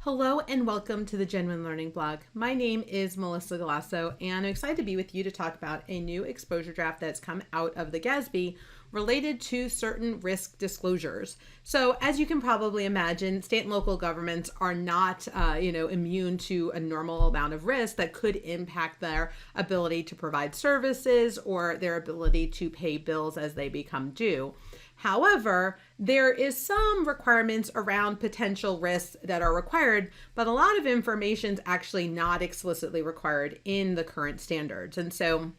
Hello and welcome to the Genuine Learning Blog. My name is Melissa Galasso and I'm excited to be with you to talk about a new exposure draft that's come out of the GASB related to certain risk disclosures. So as you can probably imagine, state and local governments are not immune to a normal amount of risk that could impact their ability to provide services or their ability to pay bills as they become due. However, there is some requirements around potential risks that are required, but a lot of information is actually not explicitly required in the current standards. And so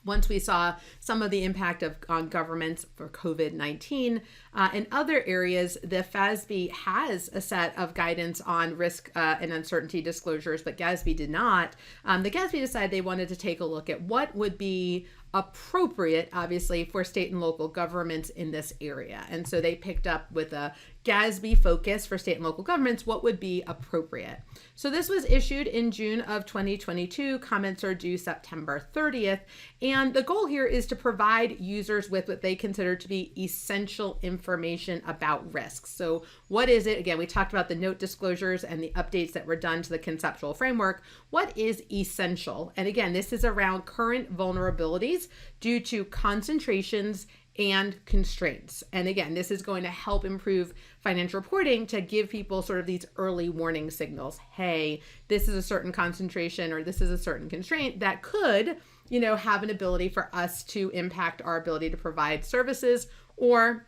once we saw some of the impact on governments for COVID-19 and other areas, the FASB has a set of guidance on risk and uncertainty disclosures, but GASB did not. The GASB decided they wanted to take a look at what would be appropriate, obviously, for state and local governments in this area. And so they picked up with a GASB focus for state and local governments, what would be appropriate. So this was issued in June of 2022. Comments are due September 30th. And the goal here is to provide users with what they consider to be essential information about risks. So what is it? Again, we talked about the note disclosures and the updates that were done to the conceptual framework. What is essential? And again, this is around current vulnerabilities due to concentrations and constraints. And again, this is going to help improve financial reporting to give people sort of these early warning signals. Hey, this is a certain concentration or this is a certain constraint that could, have an ability for us to impact our ability to provide services or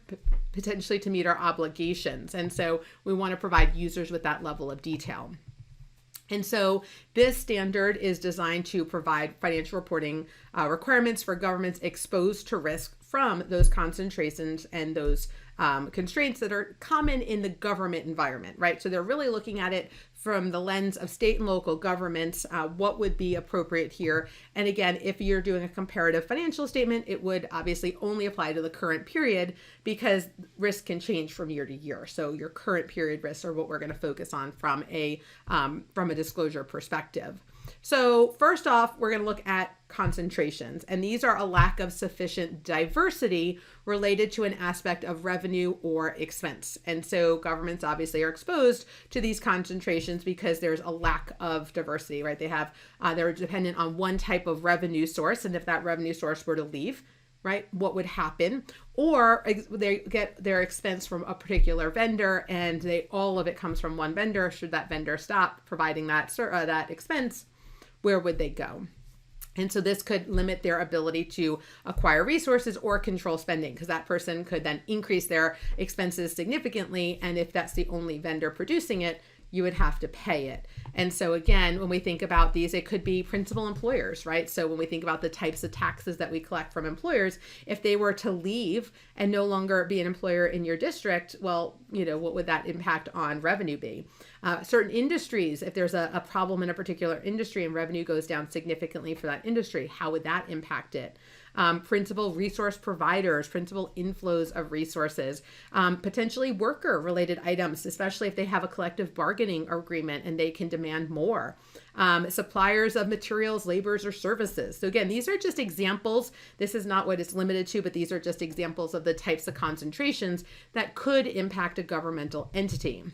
potentially to meet our obligations. And so we want to provide users with that level of detail. And so this standard is designed to provide financial reporting requirements for governments exposed to risk from those concentrations and those constraints that are common in the government environment, right? So they're really looking at it from the lens of state and local governments, what would be appropriate here. And again, if you're doing a comparative financial statement, it would obviously only apply to the current period because risk can change from year to year. So your current period risks are what we're going to focus on from a disclosure perspective. So first off, we're going to look at concentrations, and these are a lack of sufficient diversity related to an aspect of revenue or expense. And so governments obviously are exposed to these concentrations because there's a lack of diversity, right? They're dependent on one type of revenue source, and if that revenue source were to leave, right, what would happen? Or they get their expense from a particular vendor and all of it comes from one vendor. Should that vendor stop providing that expense, where would they go? And so this could limit their ability to acquire resources or control spending, because that person could then increase their expenses significantly. And if that's the only vendor producing it, you would have to pay it. And so again, when we think about these, it could be principal employers, right? So when we think about the types of taxes that we collect from employers, if they were to leave and no longer be an employer in your district, well, what would that impact on revenue be? Certain industries, if there's a problem in a particular industry and revenue goes down significantly for that industry, how would that impact it? Principal resource providers, principal inflows of resources, potentially worker related items, especially if they have a collective bargaining agreement and they can demand more. Suppliers of materials, labors, or services. So again, these are just examples. This is not what it's limited to, but these are just examples of the types of concentrations that could impact a governmental entity.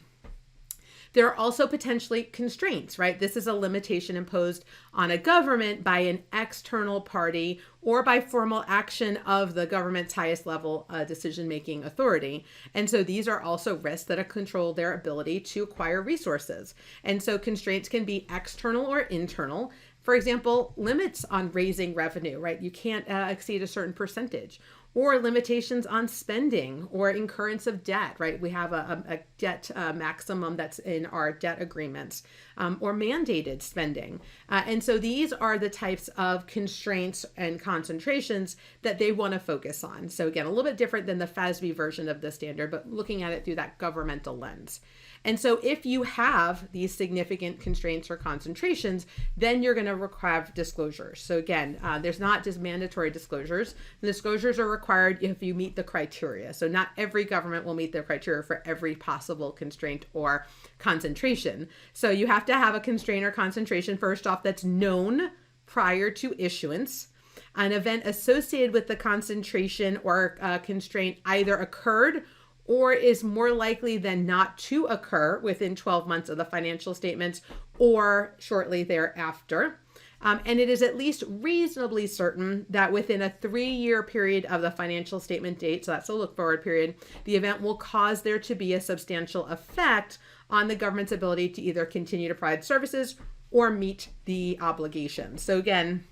There are also potentially constraints, right? This is a limitation imposed on a government by an external party or by formal action of the government's highest level decision-making authority. And so these are also risks that control their ability to acquire resources. And so constraints can be external or internal. For example, limits on raising revenue, right? You can't exceed a certain percentage. Or limitations on spending or incurrence of debt, right? We have a debt maximum that's in our debt agreements, or mandated spending. And so these are the types of constraints and concentrations that they want to focus on. So again, a little bit different than the FASB version of the standard, but looking at it through that governmental lens. And so if you have these significant constraints or concentrations, then you're going to require disclosures. So again, there's not just mandatory disclosures. The disclosures are required if you meet the criteria. So not every government will meet the criteria for every possible constraint or concentration. So you have to have a constraint or concentration, first off, that's known prior to issuance. An event associated with the concentration or constraint either occurred or is more likely than not to occur within 12 months of the financial statements or shortly thereafter. And it is at least reasonably certain that within a 3-year period of the financial statement date, so that's a look forward period, the event will cause there to be a substantial effect on the government's ability to either continue to provide services or meet the obligations. So again,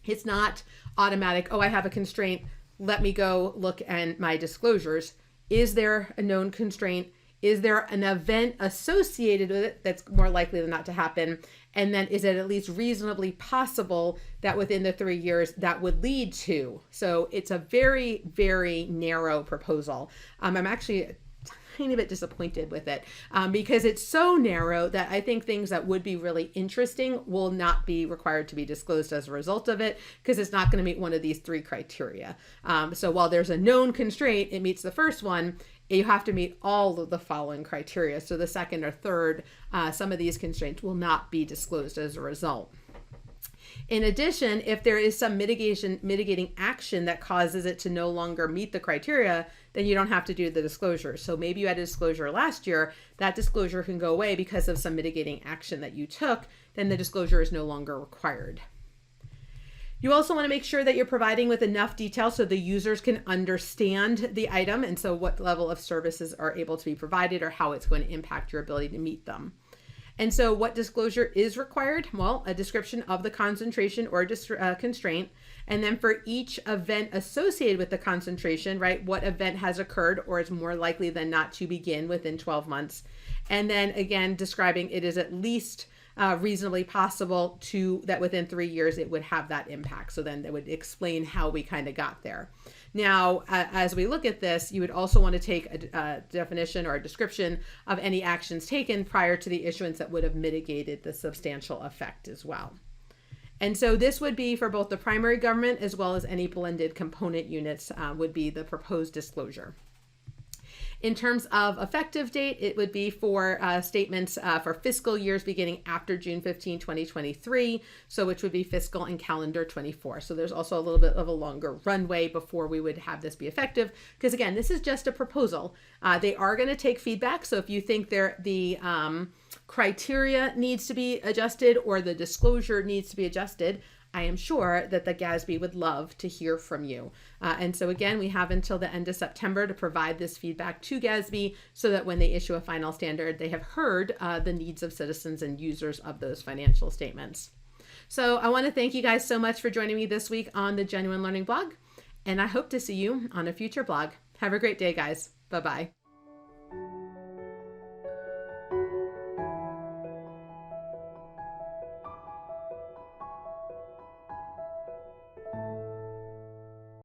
it's not automatic, oh, I have a constraint, let me go look at my disclosures. Is there a known constraint? Is there an event associated with it that's more likely than not to happen? And then is it at least reasonably possible that within the 3 years that would lead to? So it's a very, very narrow proposal. I'm actually a tiny bit disappointed with it because it's so narrow that I think things that would be really interesting will not be required to be disclosed as a result of it, because it's not going to meet one of these 3 criteria. So while there's a known constraint, it meets the first one, you have to meet all of the following criteria. So the second or third, some of these constraints will not be disclosed as a result. In addition, if there is some mitigating action that causes it to no longer meet the criteria, then you don't have to do the disclosure. So maybe you had a disclosure last year, that disclosure can go away because of some mitigating action that you took, then the disclosure is no longer required. You also want to make sure that you're providing with enough detail so the users can understand the item, and so what level of services are able to be provided or how it's going to impact your ability to meet them. And so what disclosure is required? Well, a description of the concentration or constraint, and then for each event associated with the concentration, right, what event has occurred or is more likely than not to begin within 12 months. And then again, describing it is at least reasonably possible to that within 3 years it would have that impact. So then they would explain how we kind of got there. Now, as we look at this, you would also want to take a definition or a description of any actions taken prior to the issuance that would have mitigated the substantial effect as well. And so this would be for both the primary government as well as any blended component units would be the proposed disclosure. In terms of effective date, it would be for statements for fiscal years beginning after June 15, 2023, so which would be fiscal and calendar 24. So there's also a little bit of a longer runway before we would have this be effective, because again, this is just a proposal. They are going to take feedback, so if you think the criteria needs to be adjusted or the disclosure needs to be adjusted, I am sure that the GASB would love to hear from you. And so again, we have until the end of September to provide this feedback to GASB so that when they issue a final standard, they have heard the needs of citizens and users of those financial statements. So I want to thank you guys so much for joining me this week on the Genuine Learning blog, and I hope to see you on a future blog. Have a great day, guys. Bye-bye.